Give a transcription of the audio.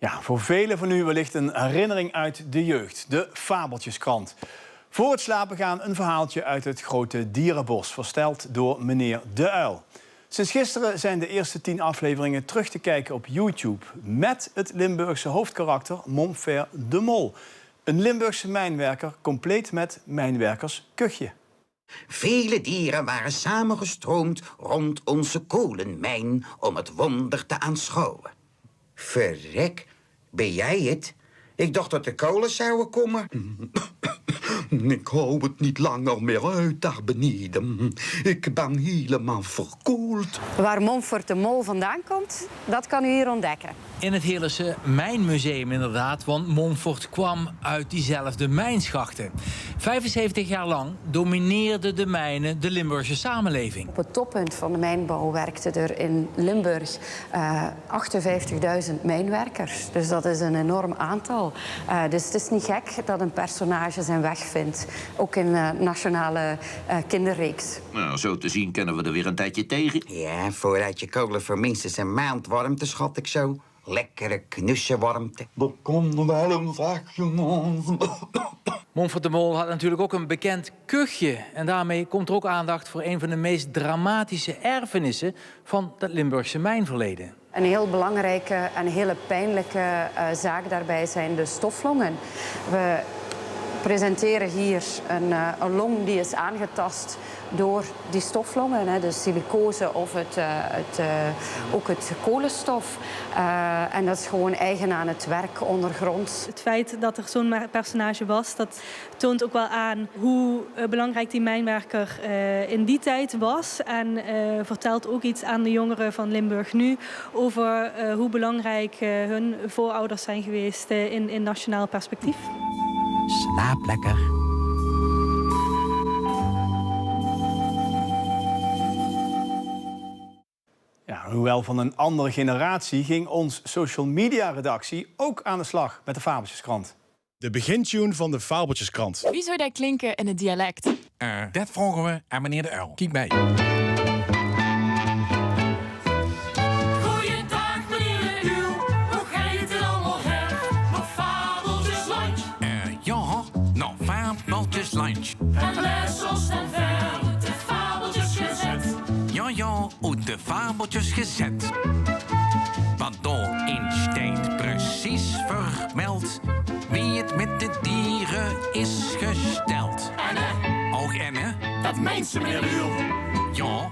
Ja, voor velen van u wellicht een herinnering uit de jeugd. De Fabeltjeskrant. Voor het slapen gaan een verhaaltje uit het grote dierenbos, verteld door meneer De Uil. Sinds gisteren zijn de eerste 10 afleveringen terug te kijken op YouTube. Met het Limburgse hoofdkarakter Monfer de Mol. Een Limburgse mijnwerker, compleet met mijnwerkerskuchje. Vele dieren waren samengestroomd rond onze kolenmijn om het wonder te aanschouwen. Verrek, ben jij het? Ik dacht dat de kolen zouden komen. Ik hou het niet langer meer uit daar beneden. Ik ben helemaal verkoeld. Waar Monfer de Mol vandaan komt, dat kan u hier ontdekken. In het Heerlijkse Mijnmuseum inderdaad, want Montfort kwam uit diezelfde mijnschachten. 75 jaar lang domineerden de mijnen de Limburgse samenleving. Op het toppunt van de mijnbouw werkten er in Limburg 58.000 mijnwerkers. Dus dat is een enorm aantal. Dus het is niet gek dat een personage zijn weg vindt, ook in de nationale kinderreeks. Nou, zo te zien kennen we er weer een tijdje tegen. Ja, vooruit je kolen voor minstens een maand warmte, schat ik zo. Lekkere knusse warmte. Er komt wel een vraagje aan. Monfort de Mol had natuurlijk ook een bekend kuchje. En daarmee komt er ook aandacht voor een van de meest dramatische erfenissen van het Limburgse mijnverleden. Een heel belangrijke en hele pijnlijke zaak daarbij zijn de stoflongen. We presenteren hier een long die is aangetast door die stoflongen, de silicose of ook het kolenstof. En dat is gewoon eigen aan het werk ondergronds. Het feit dat er zo'n personage was, dat toont ook wel aan hoe belangrijk die mijnwerker in die tijd was. En vertelt ook iets aan de jongeren van Limburg nu over hoe belangrijk hun voorouders zijn geweest in nationaal perspectief. Slaap lekker. Ja, hoewel van een andere generatie ging ons social media redactie ook aan de slag met de Fabeltjeskrant. De begintune van de Fabeltjeskrant. Wie zou dat klinken in het dialect? Dat vragen we aan meneer De Uil. Kijk mee. Goeiedag meneer De Uil, hoe gaat het allemaal her? Nog fabeltjeslunch. Ja, nog fabeltjeslunch. En les ons dan ver, de fabeltjes gezet. Ja, uit de fabeltjes gezet. Want daarin staat precies vermeld wie het met de dieren is gesteld. En Och, Enne? dat meent ze meneer De Uil. Ja.